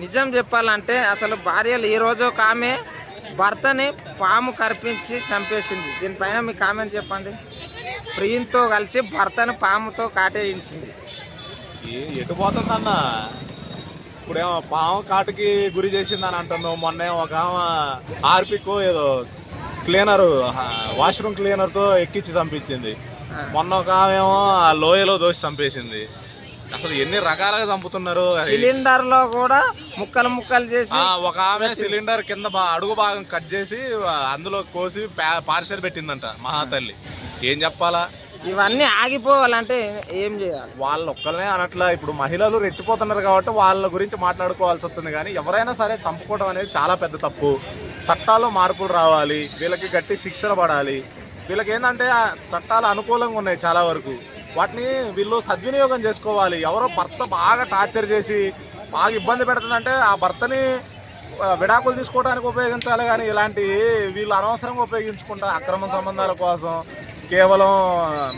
నిజం చెప్పాలంటే అసలు భార్యలు ఈ రోజు ఒక ఆమె భర్తని పాము కరిపించి చంపేసింది. దీనిపైన మీ కామెంట్ చెప్పండి. ప్రియంతో కలిసి భర్తను పాముతో కాటేయించింది. ఎటు పోతుందన్న? ఇప్పుడేమో పాము కాటుకి గురి చేసిందని అంటున్నావు. మొన్న ఒక ఆమె హార్పిక్ ఏదో క్లీనర్ వాష్రూమ్ క్లీనర్తో ఎక్కించి చంపించింది. మొన్న ఒక ఆమె ఏమో ఆ లోయలో దోసి చంపేసింది. అసలు ఎన్ని రకాలుగా చంపుతున్నారు. సిలిండర్ లో కూడా ముక్కలు ముక్కలు చేసి ఒక ఆమె సిలిండర్ కింద అడుగు భాగం కట్ చేసి అందులో కోసి పార్సెల్ పెట్టిందంట. మహాతల్లి ఏం చెప్పాలా? ఇవన్నీ ఆగిపోవాలంటే ఏం చేయాలి? వాళ్ళు ఒక్కలనే అనట్లా. ఇప్పుడు మహిళలు రెచ్చిపోతున్నారు కాబట్టి వాళ్ళ గురించి మాట్లాడుకోవాల్సి వస్తుంది. కానీ ఎవరైనా సరే చంపుకోవడం అనేది చాలా పెద్ద తప్పు. చట్టాల్లో మార్పులు రావాలి. వీళ్ళకి గట్టి శిక్షలు పడాలి. వీళ్ళకి ఏంటంటే చట్టాలు అనుకూలంగా ఉన్నాయి చాలా వరకు. వాటిని వీళ్ళు సద్వినియోగం చేసుకోవాలి. ఎవరో భర్త బాగా టార్చర్ చేసి బాగా ఇబ్బంది పెడుతుందంటే ఆ భర్తని విడాకులు తీసుకోవడానికి ఉపయోగించాలి. కానీ ఇలాంటి వీళ్ళు అనవసరంగా ఉపయోగించుకుంటా అక్రమ సంబంధాల కోసం కేవలం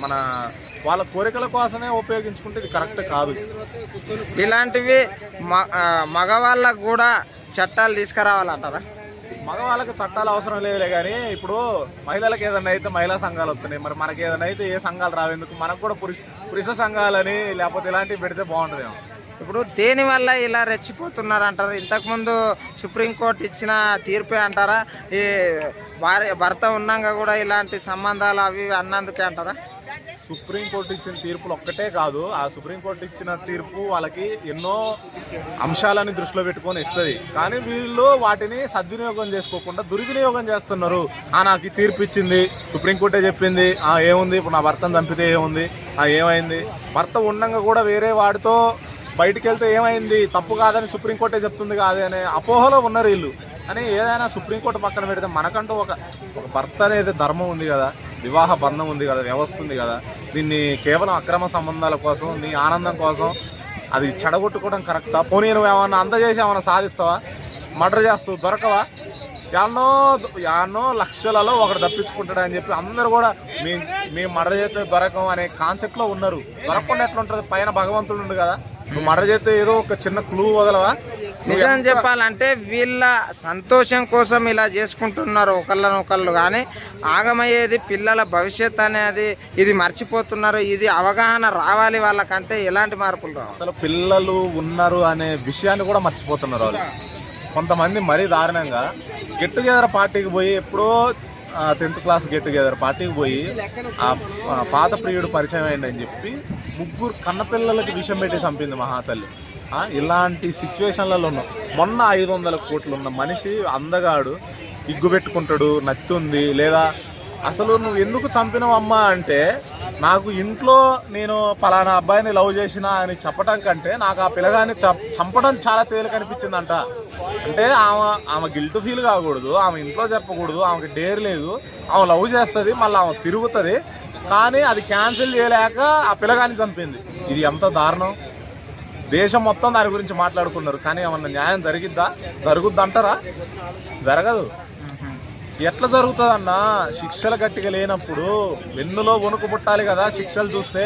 మన వాళ్ళ కోరికల కోసమే ఉపయోగించుకుంటే ఇది కరెక్ట్ కాదు. ఇలాంటివి మగవాళ్ళకు కూడా చట్టాలు తీసుకురావాలంటారా? మగవాళ్ళకి చట్టాలు అవసరం లేదులే. కానీ ఇప్పుడు మహిళలకు ఏదైనా అయితే మహిళా సంఘాలు వస్తున్నాయి. మరి మనకి ఏదైనా అయితే ఏ సంఘాలు రావేందుకు? మనకు కూడా పురుష సంఘాలని లేకపోతే ఇలాంటివి పెడితే బాగుంటుందేమో. ఇప్పుడు దేని వల్ల ఇలా రెచ్చిపోతున్నారు అంటారు? ఇంతకుముందు సుప్రీంకోర్టు ఇచ్చిన తీర్పే అంటారా? ఈ భర్త ఉన్నాక కూడా ఇలాంటి సంబంధాలు అవి అన్నందుకే అంటారా? సుప్రీంకోర్టు ఇచ్చిన తీర్పులు ఒక్కటే కాదు. ఆ సుప్రీంకోర్టు ఇచ్చిన తీర్పు వాళ్ళకి ఎన్నో అంశాలని దృష్టిలో పెట్టుకొని ఇస్తుంది. కానీ వీళ్ళు వాటిని సద్వినియోగం చేసుకోకుండా దుర్వినియోగం చేస్తున్నారు. నాకు తీర్పు ఇచ్చింది, సుప్రీంకోర్టే చెప్పింది, ఏముంది ఇప్పుడు నా భర్తను చంపితే ఏముంది, ఏమైంది, భర్త ఉండగా కూడా వేరే వాడితో బయటికి వెళ్తే ఏమైంది, తప్పు కాదని సుప్రీంకోర్టే చెప్తుంది కాదు అనే అపోహలో ఉన్నారు వీళ్ళు. అని ఏదైనా సుప్రీంకోర్టు పక్కన పెడితే మనకంటూ ఒక భర్త అనేది ధర్మం ఉంది కదా, వివాహ బంధం ఉంది కదా, వ్యవస్థ ఉంది కదా. దీన్ని కేవలం అక్రమ సంబంధాల కోసం, నీ ఆనందం కోసం అది చెడగొట్టుకోవడం కరెక్టా? పోనీ నువ్వు ఏమన్నా అందజేసి ఏమన్నా సాధిస్తావా? మర్డర్ చేస్తావు, దొరకవా? యాన్నో లక్షలలో ఒకటి తప్పించుకుంటాడు అని చెప్పి అందరూ కూడా మేము మర్డర్ చేస్తే దొరకం అనే కాన్సెప్ట్లో ఉన్నారు. దొరకకుండా ఎట్లుంటుంది? పైన భగవంతుడు ఉండు కదా. నువ్వు మర్డర్ చేస్తే ఏదో ఒక చిన్న క్లూ వదలవా? నిజం చెప్పాలంటే వీళ్ళ సంతోషం కోసం ఇలా చేసుకుంటున్నారు ఒకళ్ళనొకళ్ళు. కానీ ఆగమయ్యేది పిల్లల భవిష్యత్ అనేది ఇది మర్చిపోతున్నారు. ఇది అవగాహన రావాలి వాళ్ళకంటే. ఎలాంటి మార్పులు రావాలి? అసలు పిల్లలు ఉన్నారు అనే విషయాన్ని కూడా మర్చిపోతున్నారు వాళ్ళు. కొంతమంది మరీ దారుణంగా గెట్ టుగెదర్ పార్టీకి పోయి, ఎప్పుడో 10th క్లాస్ గెట్ టుగెదర్ పార్టీకి పోయి ఆ పాత ప్రియుడు పరిచయం అయిందని చెప్పి 3 కన్నపిల్లలకి విషం పెట్టి చంపింది మహాతల్లి. ఇలాంటి సిచ్యువేషన్లలో ఉన్నాం. మొన్న 500 కోట్లు ఉన్న మనిషి అందగాడు ఇగ్గు పెట్టుకుంటాడు, నత్తుంది లేదా అసలు నువ్వు ఎందుకు చంపినవమ్మా అంటే, నాకు ఇంట్లో నేను పలానా అబ్బాయిని లవ్ చేసినా అని చెప్పడం కంటే నాకు ఆ పిల్లగాన్ని చంపడం చాలా తేలిక అనిపించిందంట. అంటే ఆమె గిల్ట్ ఫీల్ కాకూడదు, ఆమె ఇంట్లో చెప్పకూడదు, ఆమెకి డేర్ లేదు, ఆమె లవ్ చేస్తుంది, మళ్ళీ ఆమె తిరుగుతుంది. కానీ అది క్యాన్సిల్ చేయలేక ఆ పిల్లగాన్ని చంపింది. ఇది ఎంత దారుణం! దేశం మొత్తం దాని గురించి మాట్లాడుకున్నారు. కానీ ఏమన్నా న్యాయం జరుగుద్దంటారా? జరగదు. ఎట్లా జరుగుతుందన్నా? శిక్షలు గట్టిగా లేనప్పుడు వెన్నులో వణుకు పుట్టాలి కదా. శిక్షలు చూస్తే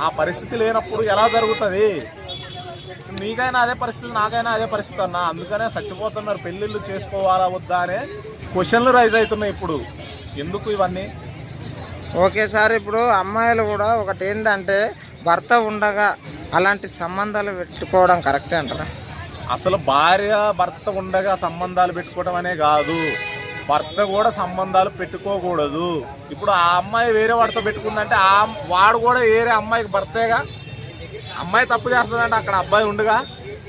ఆ పరిస్థితి లేనప్పుడు ఎలా జరుగుతుంది? నీకైనా అదే పరిస్థితి, నాకైనా అదే పరిస్థితి అన్న. అందుకనే చచ్చిపోతున్నారు. పెళ్ళిళ్ళు చేసుకోవాలా వద్దా అనే క్వశ్చన్లు రైజ్ అవుతున్నాయి ఇప్పుడు. ఎందుకు ఇవన్నీ? ఓకే సార్, ఇప్పుడు అమ్మాయిలు కూడా ఒకటి ఏంటంటే భర్త ఉండగా అలాంటి సంబంధాలు పెట్టుకోవడం కరెక్టే అంటారా? అసలు భార్య భర్త ఉండగా సంబంధాలు పెట్టుకోవడం అనే కాదు, భర్త కూడా సంబంధాలు పెట్టుకోకూడదు. ఇప్పుడు ఆ అమ్మాయి వేరే వాడితో పెట్టుకుందంటే వాడు కూడా వేరే అమ్మాయికి భర్తేగా. అమ్మాయి తప్పు చేస్తుందంటే అక్కడ అబ్బాయి ఉండగా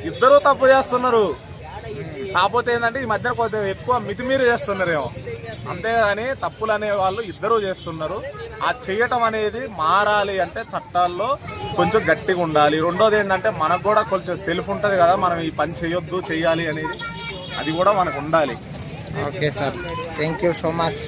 ఇద్దరూ తప్పు చేస్తున్నారు. కాకపోతే ఏంటంటే ఈ మధ్యన కొద్దిగా ఎక్కువ మితిమీరి చేస్తున్నారేమో, అంతేగాని తప్పులు అనే వాళ్ళు ఇద్దరూ చేస్తున్నారు. ఆ చేయటం అనేది మారాలి అంటే చట్టాల్లో కొంచెం గట్టిగా ఉండాలి. రెండోది ఏంటంటే మనకు కూడా కొంచెం సెల్ఫ్ ఉంటుంది కదా, మనం ఈ పని చేయొద్దు, చెయ్యాలి అనేది, అది కూడా మనకు ఉండాలి. Okay sir, thank you so much.